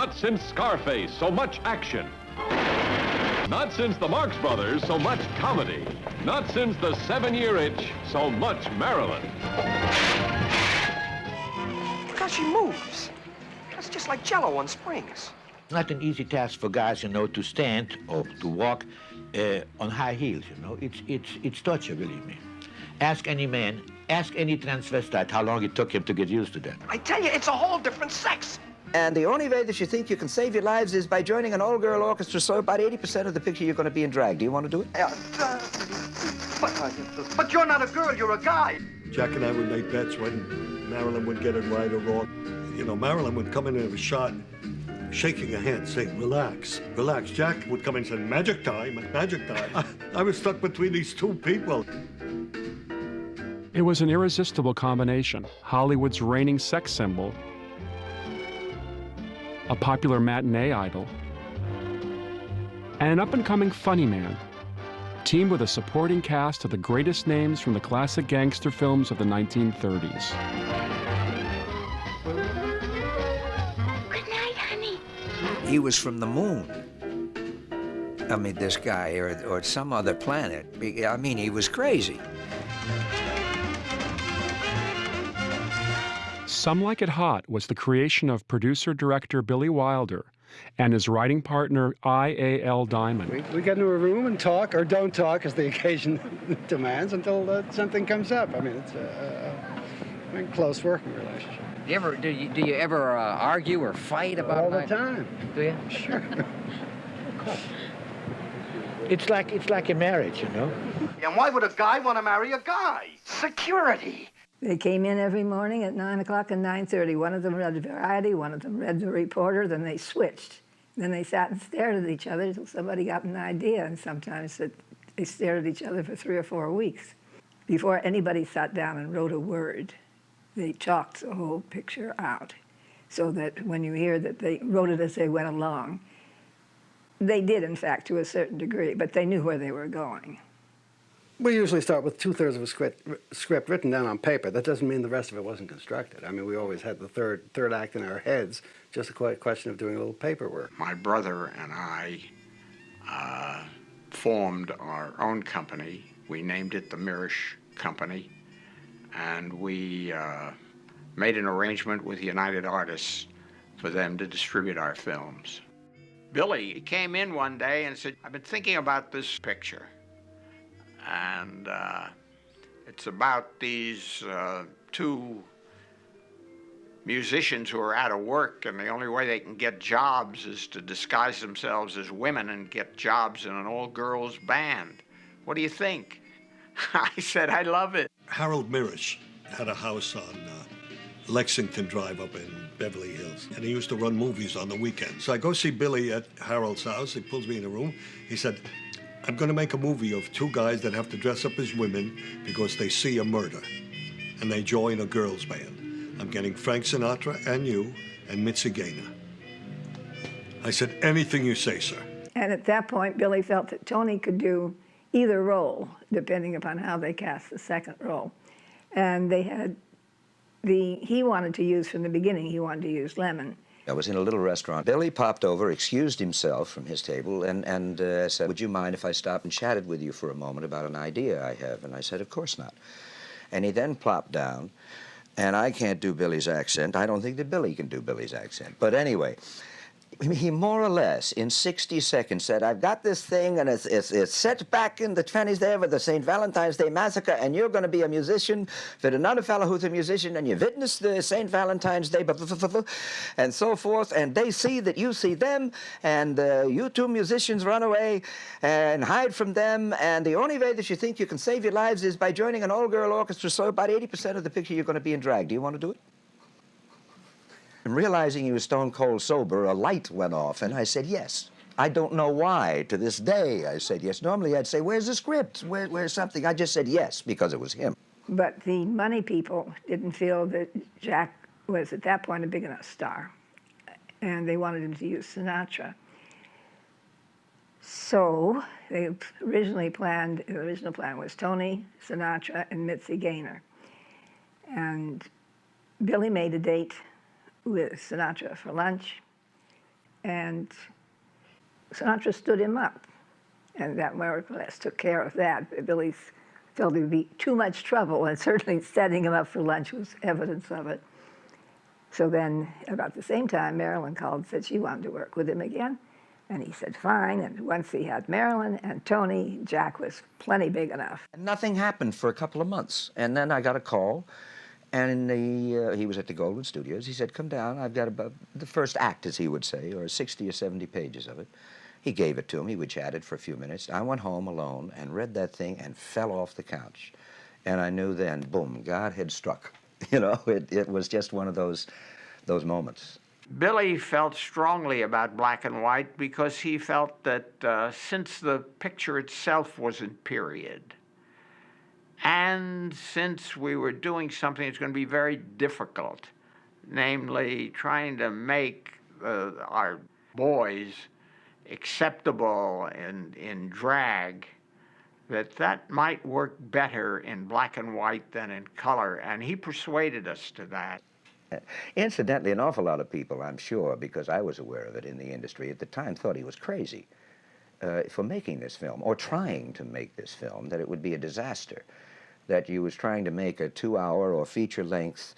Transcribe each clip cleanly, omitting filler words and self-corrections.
Not since Scarface, so much action. Not since the Marx Brothers, so much comedy. Not since the 7-Year Itch, so much Marilyn. Because she moves. That's just like Jell-O on springs. It's not an easy task for guys, to stand or to walk on high heels, It's torture, believe me. Ask any man, ask any transvestite how long it took him to get used to that. I tell you, it's a whole different sex. And the only way that you think you can save your lives is by joining an all-girl orchestra, so about 80% of the picture you're going to be in drag. Do you want to do it? But you're not a girl, you're a guy. Jack and I would make bets when Marilyn would get it right or wrong. Marilyn would come in and have a shot, shaking her hand, saying, relax, relax. Jack would come in and say, magic time, magic time. I was stuck between these two people. It was an irresistible combination. Hollywood's reigning sex symbol, a popular matinee idol, and an up-and-coming funny man, teamed with a supporting cast of the greatest names from the classic gangster films of the 1930s. Good night, honey. He was from the moon. I mean, this guy, or some other planet. I mean, he was crazy. Some Like It Hot was the creation of producer-director Billy Wilder and his writing partner I.A.L. Diamond. We get into a room and talk, or don't talk as the occasion demands, until something comes up. I mean, it's a close working relationship. Do you ever argue or fight about it? All the time. Do you? Sure. Of course. It's like a marriage, And why would a guy want to marry a guy? Security. They came in every morning at 9 o'clock and 9:30. One of them read Variety, one of them read The Reporter, then they switched. Then they sat and stared at each other until somebody got an idea, and sometimes they stared at each other for 3 or 4 weeks. Before anybody sat down and wrote a word, they chalked the whole picture out, so that when you hear that they wrote it as they went along, they did, in fact, to a certain degree, but they knew where they were going. We usually start with 2/3 of a script written down on paper. That doesn't mean the rest of it wasn't constructed. I mean, we always had the third act in our heads, just a question of doing a little paperwork. My brother and I formed our own company. We named it the Mirish Company, and we made an arrangement with United Artists for them to distribute our films. Billy came in one day and said, I've been thinking about this picture. And it's about these two musicians who are out of work, and the only way they can get jobs is to disguise themselves as women and get jobs in an all-girls band. What do you think? I said, I love it. Harold Mirish had a house on Lexington Drive up in Beverly Hills, and he used to run movies on the weekends. So I go see Billy at Harold's house. He pulls me in a room. He said, I'm going to make a movie of two guys that have to dress up as women because they see a murder, and they join a girls' band. I'm getting Frank Sinatra and you and Mitzi Gaynor. I said, anything you say, sir. And at that point, Billy felt that Tony could do either role, depending upon how they cast the second role. And they had he wanted to use, from the beginning, he wanted to use Lemmon. I was in a little restaurant. Billy popped over, excused himself from his table, and said, would you mind if I stopped and chatted with you for a moment about an idea I have? And I said, of course not. And he then plopped down, and I can't do Billy's accent. I don't think that Billy can do Billy's accent. But anyway, he more or less, in 60 seconds, said, I've got this thing, and it's set back in the 20s there with the St. Valentine's Day Massacre, and you're going to be a musician with another fellow who's a musician, and you witness the St. Valentine's Day, and so forth, and they see that you see them, and you two musicians run away and hide from them, and the only way that you think you can save your lives is by joining an all-girl orchestra, so about 80% of the picture you're going to be in drag. Do you want to do it? And realizing he was stone cold sober, a light went off, and I said, yes. I don't know why. To this day, I said yes. Normally, I'd say, where's the script? Where's something? I just said yes, because it was him. But the money people didn't feel that Jack was, at that point, a big enough star, and they wanted him to use Sinatra. So they originally planned, the original plan was Tony, Sinatra, and Mitzi Gaynor. And Billy made a date with Sinatra for lunch, And Sinatra stood him up, and that more or less took care of that. Billy felt it would be too much trouble, and certainly setting him up for lunch was evidence of it. So then, about the same time, Marilyn called and said she wanted to work with him again. And he said, fine. And once he had Marilyn and Tony, Jack was plenty big enough. And nothing happened for a couple of months. And then I got a call, and he was at the Goldwyn Studios. He said, come down. I've got about the first act, as he would say, or 60 or 70 pages of it. He gave it to me. We chatted for a few minutes. I went home alone and read that thing and fell off the couch. And I knew then, boom, God had struck. You know, it was just one of those moments. Billy felt strongly about black and white because he felt that since the picture itself was in period, and since we were doing something that's going to be very difficult, namely trying to make our boys acceptable in drag, that might work better in black and white than in color, and he persuaded us to that. Incidentally, an awful lot of people, I'm sure, because I was aware of it in the industry at the time, thought he was crazy for making this film, or trying to make this film, that it would be a disaster, that he was trying to make a 2-hour or feature-length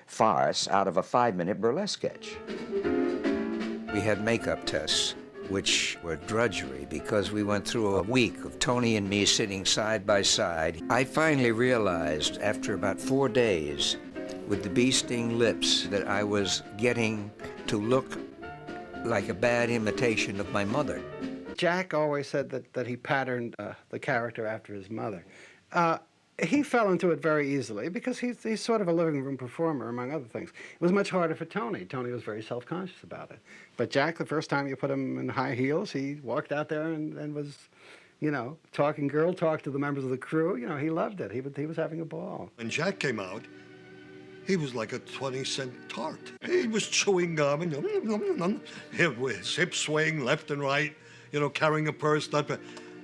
farce out of a 5-minute burlesque sketch. We had makeup tests, which were drudgery because we went through a week of Tony and me sitting side by side. I finally realized after about 4 days with the bee-sting lips that I was getting to look like a bad imitation of my mother. Jack always said that he patterned the character after his mother. He fell into it very easily because he's sort of a living room performer, among other things. It was much harder for Tony. Tony was very self-conscious about it. But Jack, the first time you put him in high heels, he walked out there and was, you know, talking girl talk to the members of the crew. You know, he loved it. He was having a ball. When Jack came out, he was like a 20-cent tart. He was chewing gum and his hips swaying left and right, you know, carrying a purse.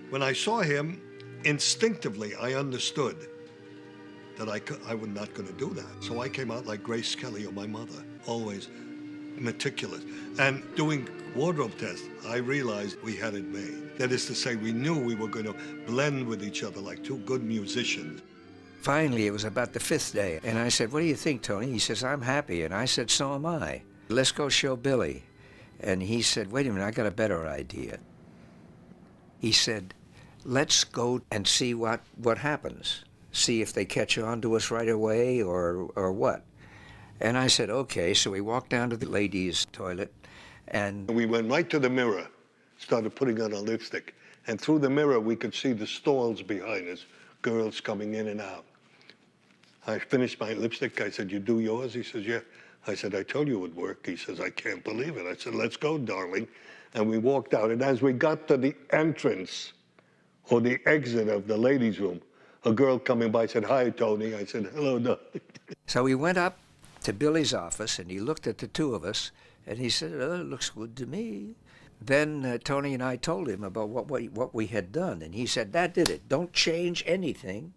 When I saw him, instinctively, I understood that I was not going to do that. So I came out like Grace Kelly or my mother, always meticulous. And doing wardrobe tests, I realized we had it made. That is to say, we knew we were going to blend with each other like two good musicians. Finally, it was about the 5th day, and I said, what do you think, Tony? He says, I'm happy, and I said, so am I. Let's go show Billy. And he said, wait a minute, I got a better idea. He said, let's go and see what happens. See if they catch on to us right away or what. And I said, okay. So we walked down to the ladies' toilet, and we went right to the mirror, started putting on our lipstick. And through the mirror, we could see the stalls behind us, girls coming in and out. I finished my lipstick. I said, you do yours? He says, yeah. I said, I told you it would work. He says, I can't believe it. I said, let's go, darling. And we walked out. And as we got to the entrance or the exit of the ladies' room, a girl coming by said, hi, Tony. I said, hello, darling. So we went up to Billy's office, and he looked at the two of us, and he said, oh, it looks good to me. Then Tony and I told him about what we had done, and he said, that did it. Don't change anything.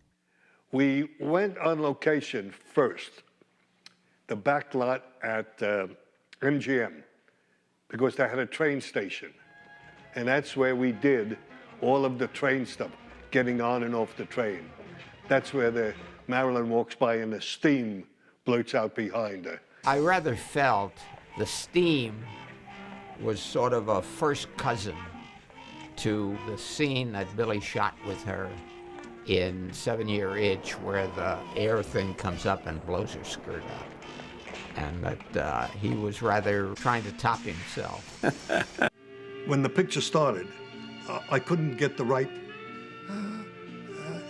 We went on location first, the back lot at MGM, because they had a train station. And that's where we did all of the train stuff, getting on and off the train. That's where the Marilyn walks by and the steam blurts out behind her. I rather felt the steam was sort of a first cousin to the scene that Billy shot with her in 7-Year Itch, where the air thing comes up and blows her skirt up. And that he was rather trying to top himself. When the picture started, I couldn't get the right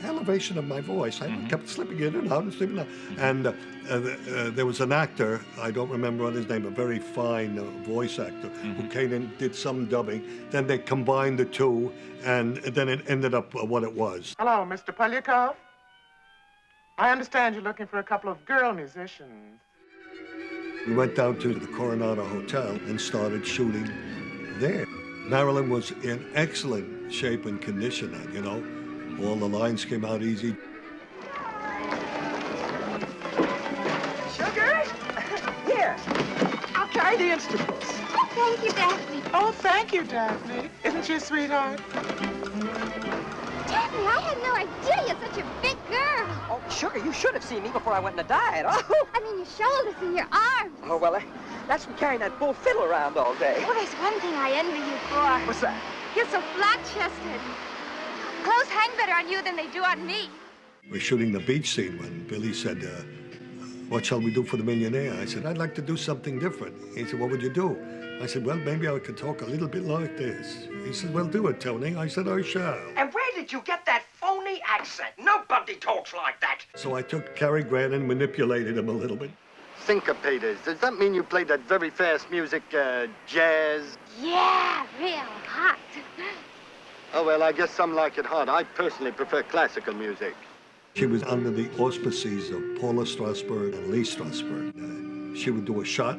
elevation of my voice. I kept slipping in and out and slipping out. And there was an actor, I don't remember what his name, a very fine voice actor, who came in, did some dubbing. Then they combined the two, and then it ended up what it was. Hello, Mr. Polyakov. I understand you're looking for a couple of girl musicians. We went down to the Coronado Hotel and started shooting there. Marilyn was in excellent shape and condition, you know. All the lines came out easy. Sugar? Here. I'll carry the instruments. Thank you, Daphne. Oh, thank you, Daphne. Isn't she a sweetheart? Daphne, I had no idea you're such a big girl. Oh, sugar, you should have seen me before I went on a diet. Oh, I mean, your shoulders and your arms. oh well, that's from carrying that bull fiddle around all day. Oh, there's one thing I envy you for. What's that? You're so flat-chested. Clothes hang better on you than they do on me. We're shooting the beach scene when Billy said, what shall we do for the millionaire? I said, I'd like to do something different. He said, what would you do? I said, well, maybe I could talk a little bit like this. He said, well, do it, Tony. I said, I shall. And where did you get that phony accent? Nobody talks like that. So I took Cary Grant and manipulated him a little bit. Syncopators. Does that mean you play that very fast music, jazz? Yeah, real hot. Oh, well, I guess some like it hot. I personally prefer classical music. She was under the auspices of Paula Strasberg and Lee Strasberg. She would do a shot,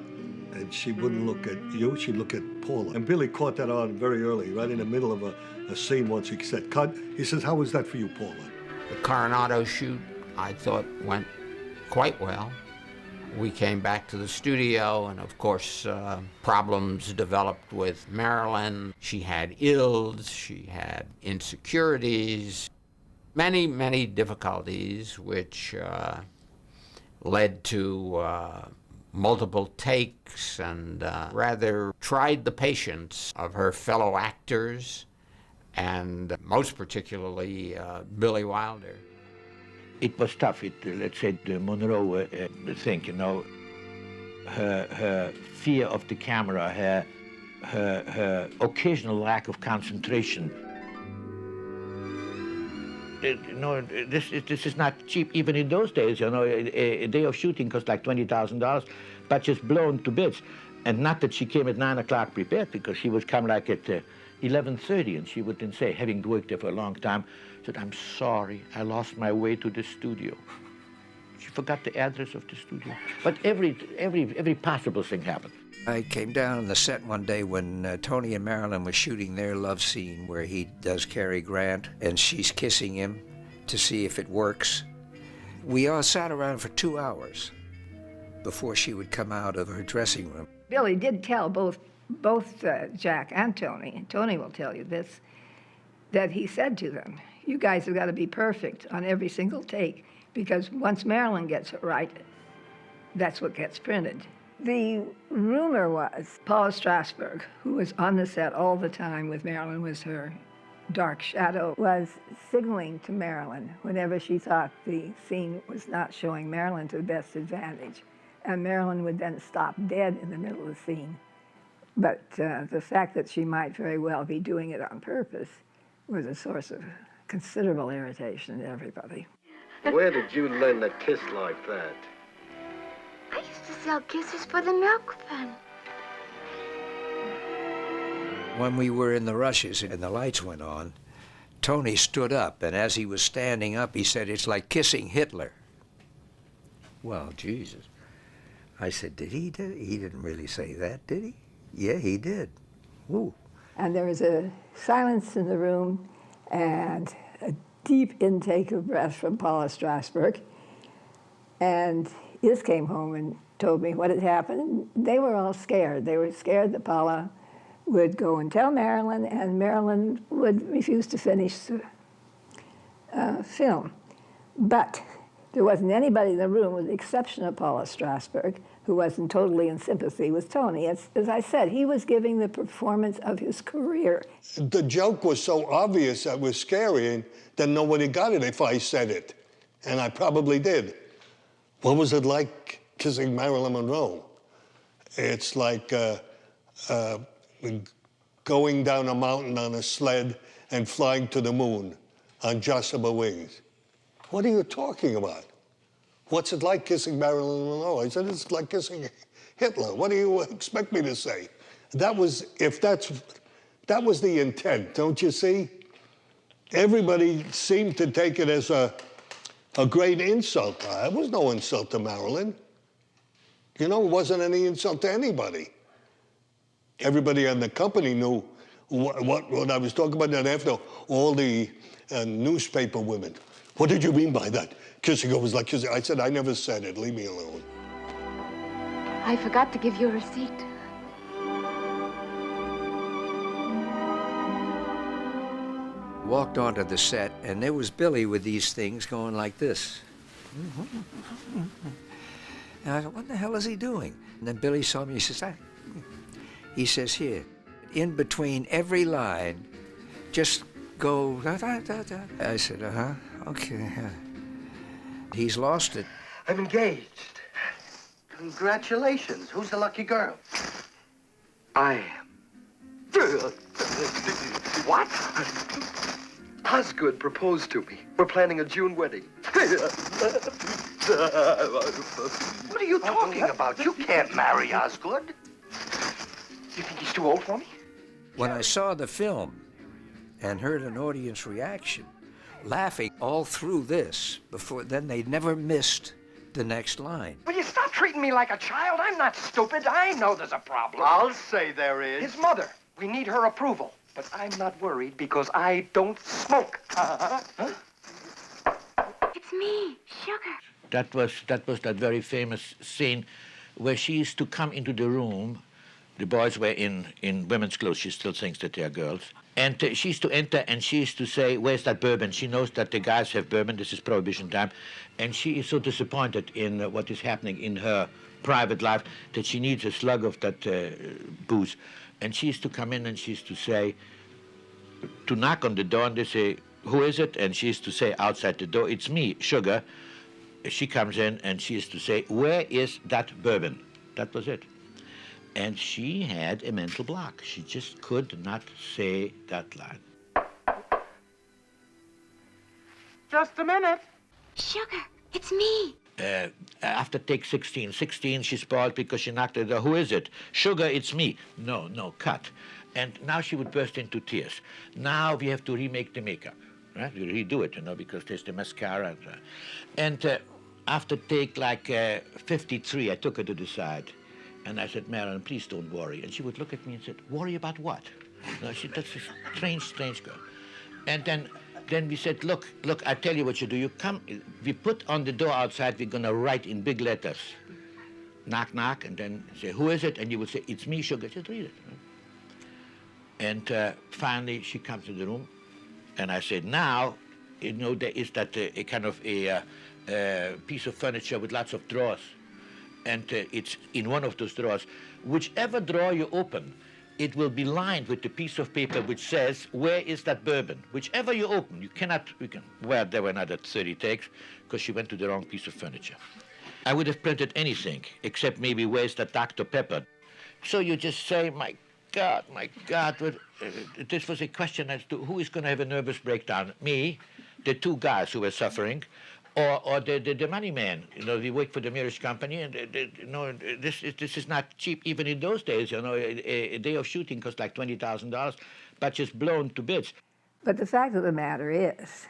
and she wouldn't look at you, she'd look at Paula. And Billy caught that on very early, right in the middle of a scene once. He said, cut. He says, how was that for you, Paula? The Coronado shoot, I thought, went quite well. We came back to the studio, and of course, problems developed with Marilyn. She had ills, she had insecurities, many, many difficulties, which led to multiple takes and rather tried the patience of her fellow actors, and most particularly Billy Wilder. It was tough. Let's say the Monroe thing, you know, her fear of the camera, her occasional lack of concentration. You know, this is not cheap even in those days. You know, a day of shooting cost like $20,000, but just blown to bits. And not that she came at 9 o'clock prepared, because she would come like at 11:30, and she would then say, having worked there for a long time, said, I'm sorry, I lost my way to the studio. She forgot the address of the studio. But every possible thing happened. I came down on the set one day when Tony and Marilyn were shooting their love scene where he does Cary Grant and she's kissing him to see if it works. We all sat around for 2 hours before she would come out of her dressing room. Billy did tell both Jack and Tony will tell you this, that he said to them, you guys have got to be perfect on every single take, because once Marilyn gets it right, that's what gets printed. The rumor was Paula Strasberg, who was on the set all the time with Marilyn, was her dark shadow, was signaling to Marilyn whenever she thought the scene was not showing Marilyn to the best advantage. And Marilyn would then stop dead in the middle of the scene. But the fact that she might very well be doing it on purpose was a source of considerable irritation to everybody. Where did you learn to kiss like that? I used to sell kisses for the milk fund. When we were in the rushes and the lights went on, Tony stood up, and as he was standing up, he said, it's like kissing Hitler. Well, Jesus. I said, did he? He didn't really say that, did he? Yeah, he did. Woo. And there was a silence in the room and a deep intake of breath from Paula Strasberg. And Iz came home and told me what had happened. They were all scared. They were scared that Paula would go and tell Marilyn, and Marilyn would refuse to finish the film. But there wasn't anybody in the room, with the exception of Paula Strasberg, who wasn't totally in sympathy with Tony. As I said, he was giving the performance of his career. The joke was so obvious that it was scary, and then nobody got it if I said it. And I probably did. What was it like kissing Marilyn Monroe? It's like going down a mountain on a sled and flying to the moon on Joshua wings. What are you talking about? What's it like kissing Marilyn Monroe? I said, it's like kissing Hitler. What do you expect me to say? That was the intent, don't you see? Everybody seemed to take it as a great insult. It was no insult to Marilyn. You know, it wasn't any insult to anybody. Everybody in the company knew what I was talking about. And after all the newspaper women, what did you mean by that? Kissing her was like kissing. I said, I never said it. Leave me alone. I forgot to give you a receipt. walked onto the set, and there was Billy with these things going like this. And I thought, what the hell is he doing? And then Billy saw me, he says, here, in between every line, just go da da da da. I said, okay. He's lost it. I'm engaged. Congratulations. Who's the lucky girl? I am. What? Osgood proposed to me. We're planning a June wedding. What are you talking about? You can't marry Osgood. You think he's too old for me? When I saw the film and heard an audience reaction, laughing all through this, before then they never missed the next line. Will you stop treating me like a child? I'm not stupid. I know there's a problem. I'll say there is. His mother. We need her approval. But I'm not worried because I don't smoke. It's me, Sugar. That was that very famous scene where she used to come into the room. The boys were in women's clothes. She still thinks that they are girls. And she used to enter and she used to say, where's that bourbon? She knows that the guys have bourbon. This is Prohibition time. And she is so disappointed in what is happening in her private life that she needs a slug of that booze. And she used to come in and she used to say, to knock on the door, and they say, who is it? And she used to say outside the door, it's me, Sugar. She comes in and she used to say, where is that bourbon? That was it. And she had a mental block. She just could not say that line. Just a minute. Sugar, it's me. After take 16, she spoiled because she knocked at the door. Who is it? Sugar, it's me. No, cut. And now she would burst into tears. Now we have to remake the makeup, right? We redo it, because there's the mascara. And after take like 53, I took her to the side. And I said, Marilyn, please don't worry. And she would look at me and said, worry about what? That's a strange girl. And then we said, look, I tell you what you do. You come, we put on the door outside, we're going to write in big letters, knock, knock, and then say, who is it? And you would say, it's me, Sugar. Just read it. And finally, she comes to the room, and I said, now, there is that a kind of a piece of furniture with lots of drawers. And it's in one of those drawers. Whichever drawer you open, it will be lined with the piece of paper which says, where is that bourbon? Whichever you open, there were another 30 takes, because she went to the wrong piece of furniture. I would have printed anything, except maybe, where's that Dr. Pepper? So you just say, my God, this was a question as to who is going to have a nervous breakdown, me, the two guys who were suffering, or the money man. We work for the marriage company, and this is not cheap even in those days. A day of shooting cost like $20,000, but just blown to bits. But the fact of the matter is,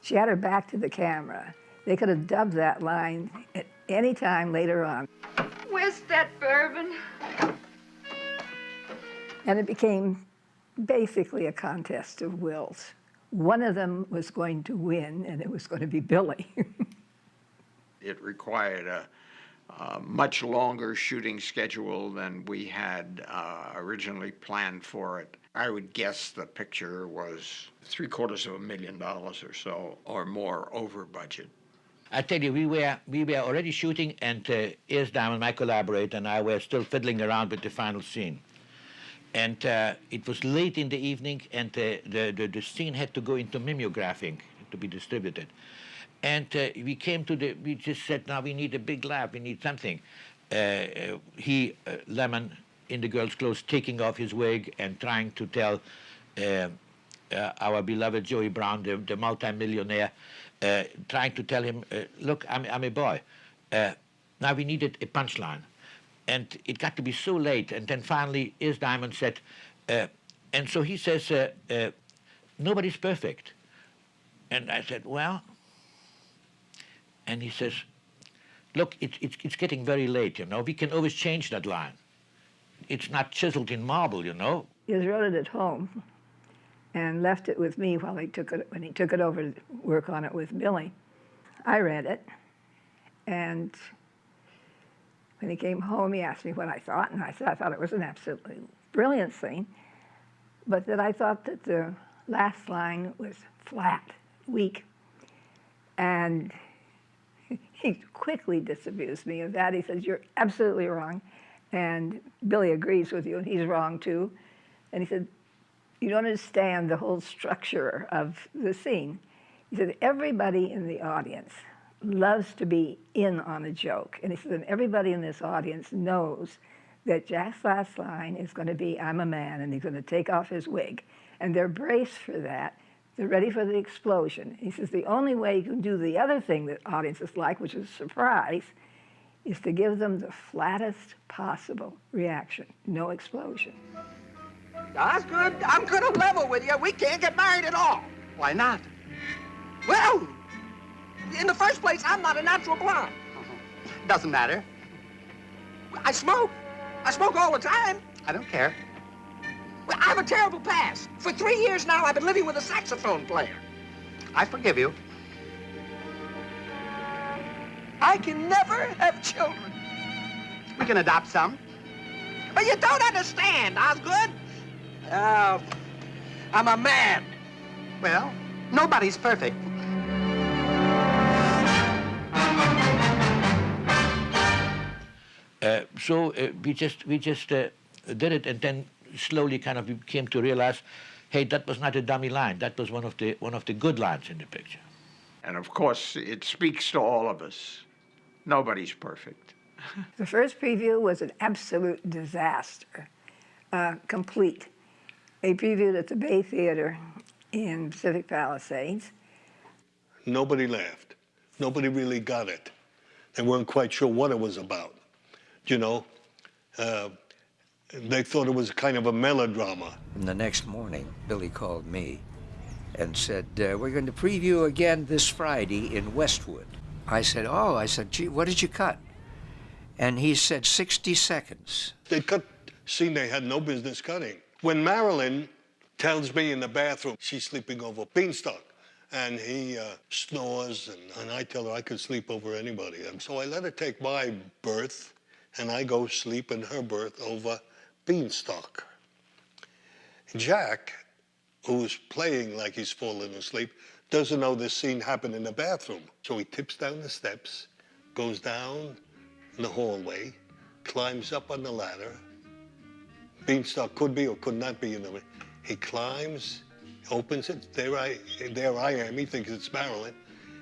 she had her back to the camera. They could have dubbed that line at any time later on. Where's that bourbon? And it became basically a contest of wills. One of them was going to win, and it was going to be Billy. It required a much longer shooting schedule than we had originally planned for it. I would guess the picture was $750,000 or so, or more, over budget. I tell you, we were already shooting, and Ears Diamond, my collaborator, and I were still fiddling around with the final scene. And it was late in the evening, and the scene had to go into mimeographing to be distributed. And we just said, now we need a big laugh, we need something. Lemmon, in the girl's clothes, taking off his wig and trying to tell our beloved Joey Brown, the multimillionaire, trying to tell him, look, I'm a boy. Now we needed a punchline. And it got to be so late, and then finally, Ears Diamond said, and so he says, nobody's perfect. And I said, well, and he says, look, it's getting very late, we can always change that line. It's not chiseled in marble, He wrote it at home and left it with me when he took it over to work on it with Billy. I read it, and when he came home, he asked me what I thought, and I said I thought it was an absolutely brilliant scene, but that I thought that last line was flat, weak. And he quickly disabused me of that. He says, "You're absolutely wrong." And Billy agrees with you, and he's wrong too. And he said, "You don't understand the whole structure of the scene." He said, "Everybody in the audience loves to be in on a joke." And he said, "And everybody in this audience knows that Jack's last line is going to be, 'I'm a man,' and he's going to take off his wig." And they're braced for that. They're ready for the explosion. He says, "The only way you can do the other thing that audiences like, which is surprise, is to give them the flattest possible reaction. No explosion." Osgood, I'm gonna level with you. We can't get married at all. Why not? Well, in the first place, I'm not a natural blonde. Doesn't matter. I smoke. I smoke all the time. I don't care. Well, I have a terrible past. For 3 years now, I've been living with a saxophone player. I forgive you. I can never have children. We can adopt some. But you don't understand, Osgood. I'm a man. Well, nobody's perfect. So we just did it, and then slowly kind of we came to realize, hey, that was not a dummy line. That was one of the good lines in the picture. And of course, it speaks to all of us. Nobody's perfect. The first preview was an absolute disaster, complete. They previewed at the Bay Theater in Pacific Palisades. Nobody laughed. Nobody really got it. They weren't quite sure what it was about. You know, they thought it was kind of a melodrama. And the next morning, Billy called me and said, "We're going to preview again this Friday in Westwood." I said, "Oh," I said, "Gee, what did you cut?" And he said, 60 seconds. They cut scene they had no business cutting. When Marilyn tells me in the bathroom she's sleeping over Beanstalk, and he snores, and I tell her I could sleep over anybody. And so I let her take my berth, and I go sleep in her berth over Beanstalk. Jack, who's playing like he's falling asleep, doesn't know this scene happened in the bathroom. So he tips down the steps, goes down in the hallway, climbs up on the ladder. Beanstalk could be or could not be in the way. He climbs, opens it, there I am, he thinks it's Marilyn,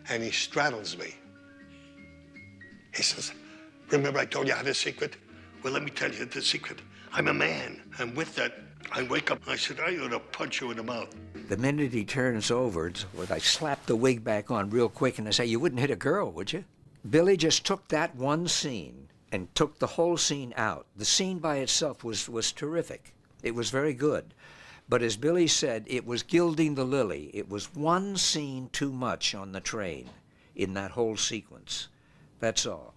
and he straddles me. He says, "Remember I told you I had a secret? Well, let me tell you the secret. I'm a man." And with that, I wake up, I said, "I ought to punch you in the mouth." The minute he turns over, I slap the wig back on real quick, and I say, "You wouldn't hit a girl, would you?" Billy just took that one scene and took the whole scene out. The scene by itself was terrific. It was very good. But as Billy said, it was gilding the lily. It was one scene too much on the train in that whole sequence. That's all.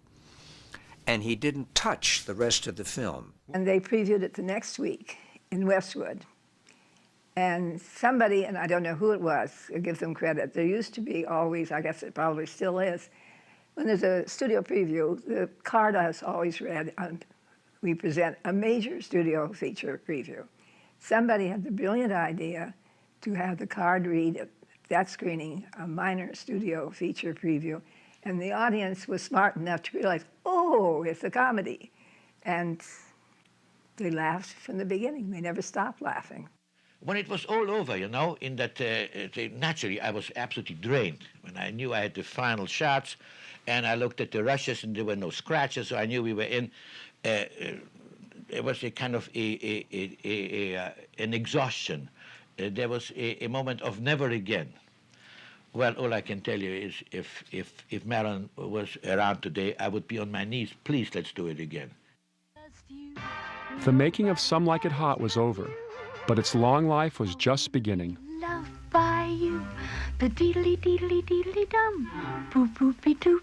And he didn't touch the rest of the film. And they previewed it the next week in Westwood. And somebody, and I don't know who it was, I give them credit, there used to be always, I guess it probably still is, when there's a studio preview, the card is always read, we present a major studio feature preview. Somebody had the brilliant idea to have the card read at that screening a minor studio feature preview, and the audience was smart enough to realize, oh, it's a comedy. And they laughed from the beginning. They never stopped laughing. When it was all over, you know, in that, naturally, I was absolutely drained. When I knew I had the final shots, and I looked at the rushes, and there were no scratches, so I knew we were in. It was a kind of an exhaustion. There was a moment of never again. Well, all I can tell you is if Marilyn was around today, I would be on my knees. Please, let's do it again. The making of Some Like It Hot was over, but its long life was just beginning. Loved by you, the deedly deedly deedly dum, boop boopy doop.